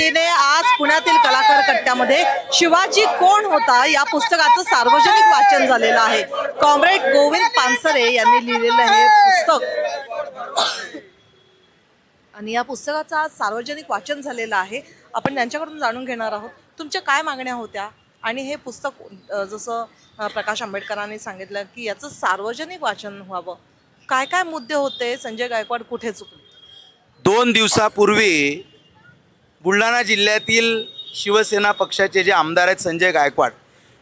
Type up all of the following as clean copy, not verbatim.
वतीने आज पुण्यातील कलाकार कट्ट्यामध्ये शिवाजी कोण होता या पुस्तकाचं सार्वजनिक वाचन झालेलं आहे। कॉम्रेड गोविंद पानसरे यांनी लिहिलेलं हे पुस्तक आणि या पुस्तकाचं आज सार्वजनिक वाचन झालेलं आहे। आपण त्यांच्याकडून जाणून घेणार आहोत तुमच्या काय मागण्या होत्या आणि हे पुस्तक जसं प्रकाश आंबेडकरांनी सांगितलं की याचं सार्वजनिक वाचन व्हावं, काय काय मुद्दे होते, संजय गायकवाड कुठे चुकले? 2 दिवसापूर्वी बुलढाणा जिल्ह्यातील शिवसेना पक्षाचे जे आमदार आहेत संजय गायकवाड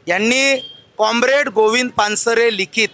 यांनी कॉम्रेड गोविंद पानसरे लिखित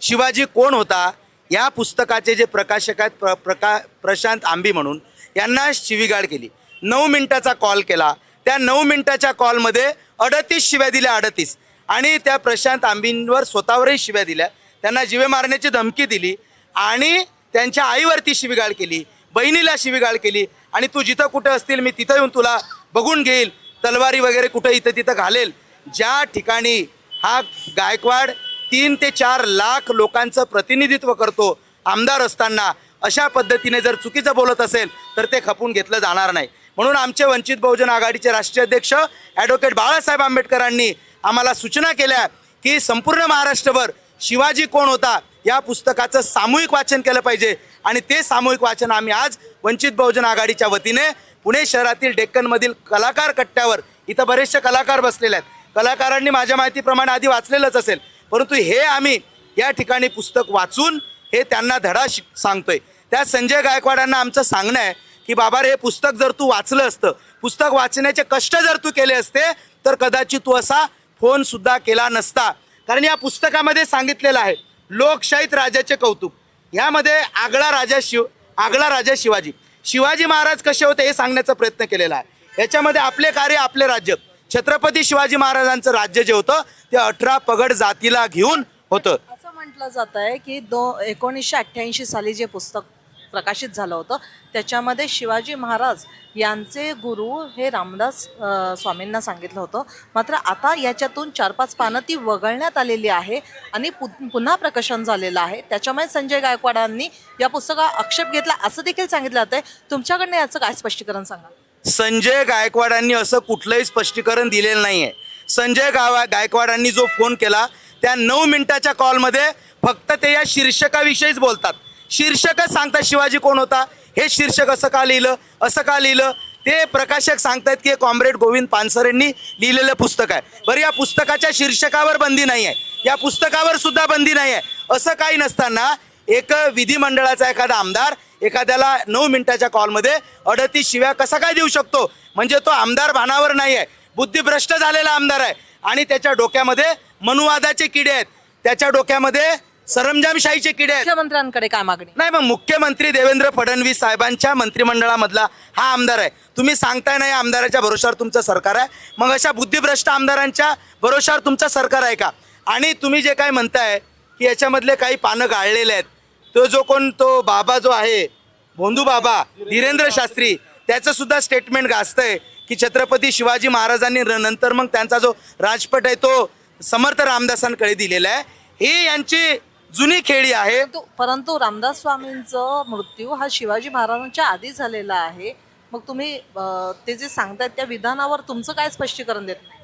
शिवाजी कोण होता या पुस्तकाचे जे प्रकाशक आहेत प्रशांत आंबी म्हणून यांना शिवीगाळ केली। 9 मिनिटाचा कॉल केला, त्या 9 मिनिटाच्या कॉलमध्ये 38 शिव्या दिल्या, 38, आणि त्या प्रशांत आंबींवर स्वतःवरही शिव्या दिल्या, त्यांना जीवे मारण्याची धमकी दिली आणि त्यांच्या आईवरती शिवीगाळ केली, बहिणीला शिवीगाळ केली आणि तू जिथं कुठं असतील मी तिथं येऊन तुला बघून घेईल, तलवारी वगैरे कुठं इथं तिथं घालेल। ज्या ठिकाणी हा गायकवाड 3 ते 4 लाख लोकांचं प्रतिनिधित्व करतो, आमदार असताना अशा पद्धतीने जर चुकीचं बोलत असेल तर ते खपून घेतलं जाणार नाही। म्हणून आमचे वंचित बहुजन आघाडीचे राष्ट्रीय अध्यक्ष ॲडव्होकेट बाळासाहेब आंबेडकरांनी आम्हाला सूचना केल्या की संपूर्ण महाराष्ट्रभर शिवाजी कोण होता या पुस्तकाचं सामूहिक वाचन केलं पाहिजे आणि ते सामूहिक वाचन आम्ही आज वंचित बहुजन आघाडीच्या वतीने पुणे शहरातील डेक्कनमधील कलाकार कट्ट्यावर, इथं बरेचसे कलाकार बसलेले आहेत, कलाकारांनी माझ्या माहितीप्रमाणे आधी वाचलेलंच असेल, परंतु हे आम्ही या ठिकाणी पुस्तक वाचून हे त्यांना धडा सांगतोय। त्या संजय गायकवाडांना आमचं सांगणं आहे की बाबा रे, हे पुस्तक जर तू वाचलं असतं, पुस्तक वाचण्याचे कष्ट जर तू केले असते तर कदाचित तू असा फोन सुद्धा केला नसता। कारण या पुस्तकामध्ये सांगितलेलं आहे लोकशाहीत राजाचे कौतुक, यामध्ये आगळा राजा शिवाजी महाराज कसे होते हे सांगण्याचा प्रयत्न केलेला आहे। याच्यामध्ये आपले कार्य, आपले राज्य, छत्रपती शिवाजी महाराजांचं राज्य जे होतं ते 18 पगड जातीला घेऊन होतं। असं म्हटलं जात आहे की 1988 साली जे पुस्तक प्रकाशित झालं होतं त्याच्यामध्ये शिवाजी महाराज यांचे गुरु हे रामदास स्वामींना सांगितलं होतं, मात्र आता याच्यातून 4-5 पानं ती वगळण्यात आलेली आहे आणि पुन्हा प्रकाशन झालेलं आहे। त्याच्यामुळे संजय गायकवाडांनी या पुस्तकावर आक्षेप घेतला असं देखील सांगितलं जात आहे। तुमच्याकडनं याचं काय स्पष्टीकरण सांगा? संजय गायकवाडांनी असं कुठलंही स्पष्टीकरण दिलेलं नाही आहे। संजय गायकवाडांनी जो फोन केला त्या 9 मिनिटाच्या कॉलमध्ये फक्त ते या शीर्षकाविषयीच बोलतात, शीर्षकच सांगतात शिवाजी कोण होता, हे शीर्षक असं का लिहिलं ते प्रकाशक सांगतात की कॉम्रेड गोविंद पानसरेंनी लिहिलेलं पुस्तक आहे। बरं, या पुस्तकाच्या शीर्षकावर बंदी नाही आहे, या पुस्तकावर सुद्धा बंदी नाही आहे। असं काही नसताना एक विधिमंडळाचा एखादा आमदार एखाद्याला 9 मिनिटाच्या कॉलमध्ये 38 शिव्या कसा काय देऊ शकतो? म्हणजे तो आमदार भानावर नाही आहे, बुद्धिभ्रष्ट झालेला आमदार आहे आणि त्याच्या डोक्यामध्ये मनुवादाचे किडे आहेत, त्याच्या डोक्यामध्ये सरंजामशाहीचे किडे आहेत। मुख्यमंत्र्यांकडे काय मागणी? नाही, मग मुख्यमंत्री देवेंद्र फडणवीस साहेबांच्या मंत्रिमंडळामधला हा आमदार आहे, तुम्ही सांगताय ना या आमदाराच्या भरोशावर तुमचं सरकार आहे, मग अशा बुद्धिभ्रष्ट आमदारांच्या भरोशावर तुमचं सरकार आहे का? आणि तुम्ही जे काय म्हणताय की याच्यामधले काही पानं गाळलेले आहेत, तो बाबा जो आहे भोंदू बाबा धीरेंद्र शास्त्री, त्याचं सुद्धा स्टेटमेंट गाजतंय की छत्रपती शिवाजी महाराजांनी नंतर मग त्यांचा जो राजपट आहे तो समर्थ रामदासांकडे दिलेला आहे। ही यांची जुनी खेळी आहे। परंतु रामदास स्वामींचा मृत्यू हा शिवाजी महाराजांच्या आधी झालेला आहे, मग तुम्ही ते जे सांगतायत त्या विधानावर तुमचं काय स्पष्टीकरण देत नाही?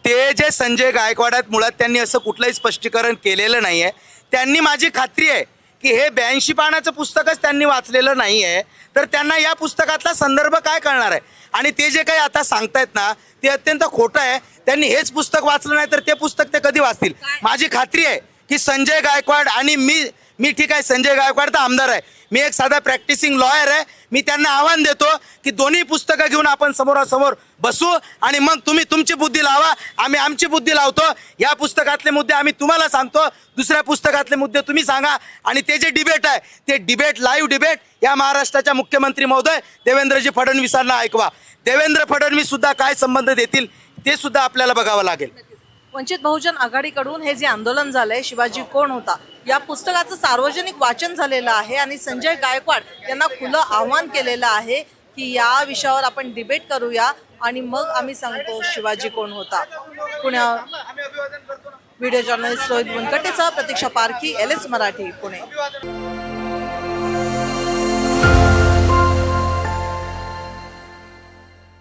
ते जे संजय गायकवाड आहेत मुळात त्यांनी असं कुठलंही स्पष्टीकरण केलेलं नाही आहे। त्यांनी, माझी खात्री आहे की हे 82 पानाचं पुस्तकच त्यांनी वाचलेलं नाही आहे, तर त्यांना या पुस्तकातला संदर्भ काय कळणार आहे? आणि ते जे काही आता सांगतायत ना ते अत्यंत खोटं आहे। त्यांनी हेच पुस्तक वाचलं नाही तर ते पुस्तक ते कधी वाचतील? माझी खात्री आहे की संजय गायकवाड आणि मी ठीक आहे, संजय गायकवाड तर आमदार आहे, मी एक साधा प्रॅक्टिसिंग लॉयर आहे, मी त्यांना आव्हान देतो की दोन्ही पुस्तकं घेऊन आपण समोरासमोर बसू आणि मग तुम्ही तुमची बुद्धी लावा, आम्ही आमची बुद्धी लावतो। या पुस्तकातले मुद्दे आम्ही तुम्हाला सांगतो, दुसऱ्या पुस्तकातले मुद्दे तुम्ही सांगा आणि ते जे डिबेट आहे ते डिबेट, लाईव्ह डिबेट या महाराष्ट्राच्या मुख्यमंत्री महोदय देवेंद्रजी फडणवीसांना ऐकवा। देवेंद्र फडणवीस सुद्धा काय संबंध देतील ते सुद्धा आपल्याला बघावं लागेल। वंचित बहुजन आघाडीकडून हे जे आंदोलन झालंय शिवाजी कोण होता या पुस्तकाचं सार्वजनिक वाचन झालेलं आहे आणि संजय गायकवाड यांना खुलं आव्हान केलेलं आहे की या विषयावर आपण डिबेट करूया आणि मग आम्ही सांगतो शिवाजी कोण होता। व्हिडिओ जर्नलिस्ट रोहित मुनकटेसह प्रतीक्षा पारखी, LS मराठी, पुणे।